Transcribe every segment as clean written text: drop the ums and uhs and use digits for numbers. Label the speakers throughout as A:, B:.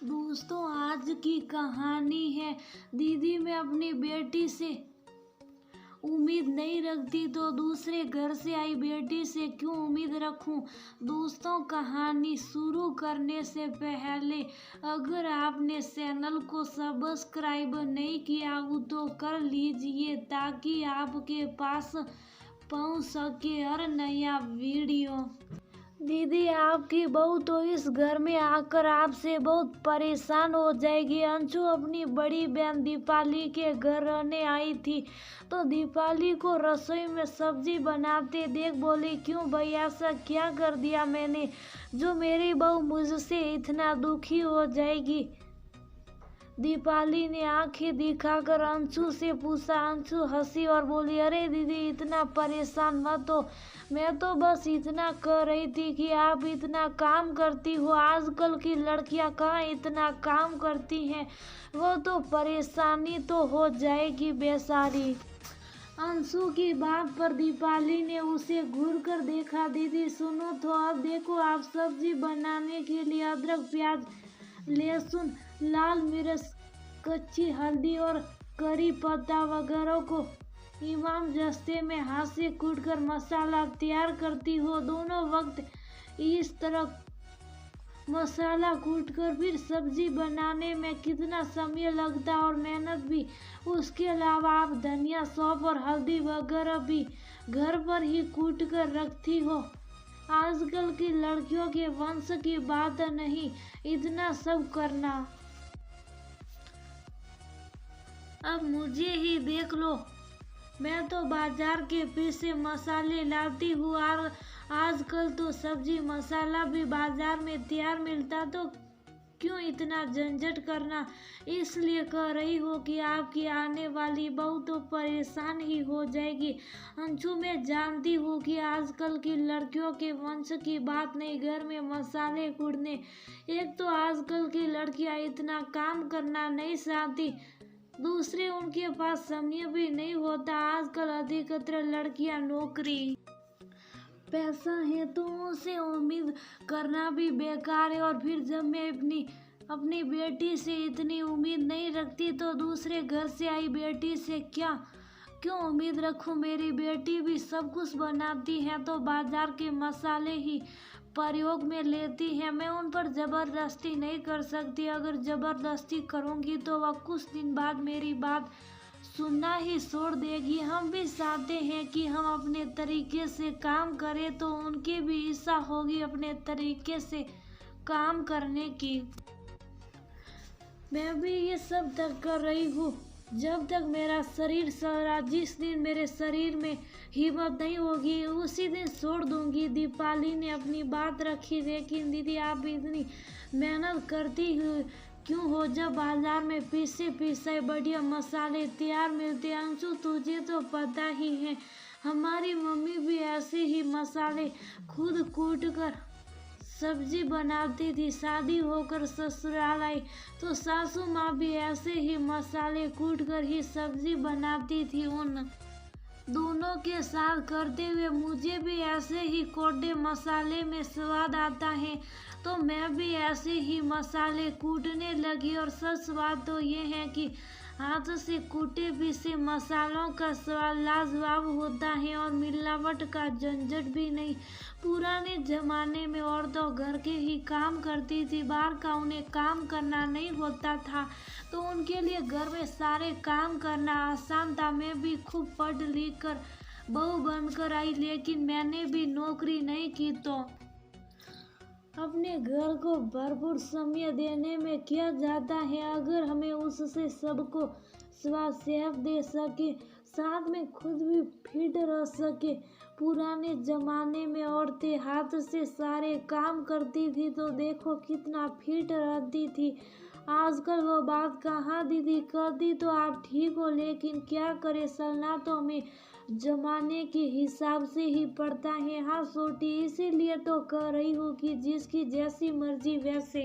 A: दोस्तों, आज की कहानी है। दीदी मैं अपनी बेटी से उम्मीद नहीं रखती तो दूसरे घर से आई बेटी से क्यों उम्मीद रखूं। दोस्तों, कहानी शुरू करने से पहले अगर आपने चैनल को सब्सक्राइब नहीं किया हो तो कर लीजिए ताकि आपके पास पहुंच सके हर नया वीडियो। दीदी, आपकी बहू तो इस घर में आकर आपसे बहुत परेशान हो जाएगी। अंशु अपनी बड़ी बहन दीपाली के घर रहने आई थी तो दीपाली को रसोई में सब्जी बनाते देख बोली, क्यों भैया, ऐसा क्या कर दिया मैंने जो मेरी बहू मुझसे इतना दुखी हो जाएगी। दीपाली ने आंखें दिखाकर अंशु से पूछा। अंशु हंसी और बोली, अरे दीदी, इतना परेशान मत हो, मैं तो बस इतना कह रही थी कि आप इतना काम करती हो। आजकल की लड़कियां कहाँ इतना काम करती हैं, वो तो परेशानी तो हो जाएगी बेचारी। अंशु की बात पर दीपाली ने उसे घूर कर देखा। दीदी सुनो तो, अब देखो, आप सब्जी बनाने के लिए अदरक, प्याज, लहसुन, लाल मिर्च, कच्ची हल्दी और करी पत्ता वगैरह को इमाम जस्ते में हाथ से कूटकर मसाला तैयार करती हो। दोनों वक्त इस तरह मसाला कूटकर फिर सब्जी बनाने में कितना समय लगता और मेहनत भी। उसके अलावा आप धनिया, सौंफ और हल्दी वगैरह भी घर पर ही कूट कर रखती हो। आजकल की लड़कियों के वंश की बात नहीं इतना सब करना। अब मुझे ही देख लो, मैं तो बाजार के पीसे मसाले लाती हूँ और आजकल तो सब्जी मसाला भी बाजार में तैयार मिलता, तो क्यों इतना झंझट करना। इसलिए कह रही हो कि आपकी आने वाली बहू तो परेशान ही हो जाएगी। अंशु, मैं जानती हूँ कि आजकल की लड़कियों के वंश की बात नहीं, घर में मसाले कूटने। एक तो आजकल की लड़कियां इतना काम करना नहीं चाहती, दूसरे उनके पास समय भी नहीं होता। आजकल अधिकतर लड़कियां नौकरी, पैसा है तो उनसे उम्मीद करना भी बेकार है। और फिर जब मैं अपनी बेटी से इतनी उम्मीद नहीं रखती तो दूसरे घर से आई बेटी से क्यों उम्मीद रखूं। मेरी बेटी भी सब कुछ बनाती है तो बाजार के मसाले ही प्रयोग में लेती है। मैं उन पर जबरदस्ती नहीं कर सकती। अगर जबरदस्ती करूंगी तो वह कुछ दिन बाद मेरी बात सुनना ही छोड़ देगी। हम भी चाहते हैं कि हम अपने तरीके से काम करें, तो उनकी भी इच्छा होगी अपने तरीके से काम करने की। मैं भी ये सब तक कर रही हूँ जब तक मेरा शरीर सह रहा। जिस दिन मेरे शरीर में हिम्मत नहीं होगी उसी दिन छोड़ दूंगी। दीपाली ने अपनी बात रखी। लेकिन दीदी, आप इतनी मेहनत करती क्यों हो जब बाजार में पीसे बढ़िया मसाले तैयार मिलते। अंशु, तुझे तो पता ही है, हमारी मम्मी भी ऐसे ही मसाले खुद कूट कर सब्जी बनाती थी। शादी होकर ससुराल आई तो सासू माँ भी ऐसे ही मसाले कूट कर ही सब्जी बनाती थी। उन दोनों के साथ करते हुए मुझे भी ऐसे ही कोटे मसाले में स्वाद आता है, तो मैं भी ऐसे ही मसाले कूटने लगी। और सच बात तो ये है कि हाथ से कूटे पीसे मसालों का स्वाद लाजवाब होता है और मिलावट का झंझट भी नहीं। पुराने जमाने में औरतें घर के ही काम करती थी, बाहर का उन्हें काम करना नहीं होता था, तो उनके लिए घर में सारे काम करना आसान था। मैं भी खूब पढ़ लिख कर बहू बनकर आई, लेकिन मैंने भी नौकरी नहीं की तो अपने घर को भरपूर समय देने में क्या जाता है। अगर हमें उससे सबको स्वास्थ्य दे सके, साथ में खुद भी फिट रह सके। पुराने जमाने में औरतें हाथ से सारे काम करती थी तो देखो कितना फिट रहती थी। आजकल वो बात कहाँ दीदी। करती तो आप ठीक हो, लेकिन क्या करे, चलना तो हमें जमाने के हिसाब से ही पड़ता है। हाँ छोटी, इसीलिए तो कह रही हूँ कि जिसकी जैसी मर्जी वैसे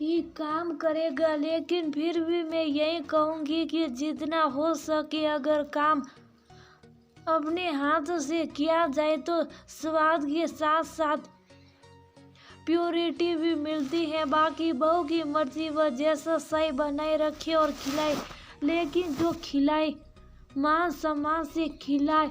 A: ही काम करेगा। लेकिन फिर भी मैं यही कहूँगी कि जितना हो सके अगर काम अपने हाथ से किया जाए तो स्वाद के साथ साथ प्योरिटी भी मिलती है। बाकी बहू की मर्जी वह जैसा सही बनाए रखे और खिलाए, लेकिन जो खिलाए मान सम्मान से खिलाए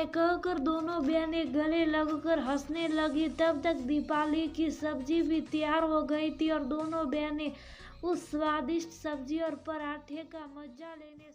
A: कहकर दोनों बहनें गले लगकर हंसने लगी। तब तक दीपाली की सब्जी भी तैयार हो गई थी और दोनों बहनें उस स्वादिष्ट सब्जी और पराठे का मजा लेने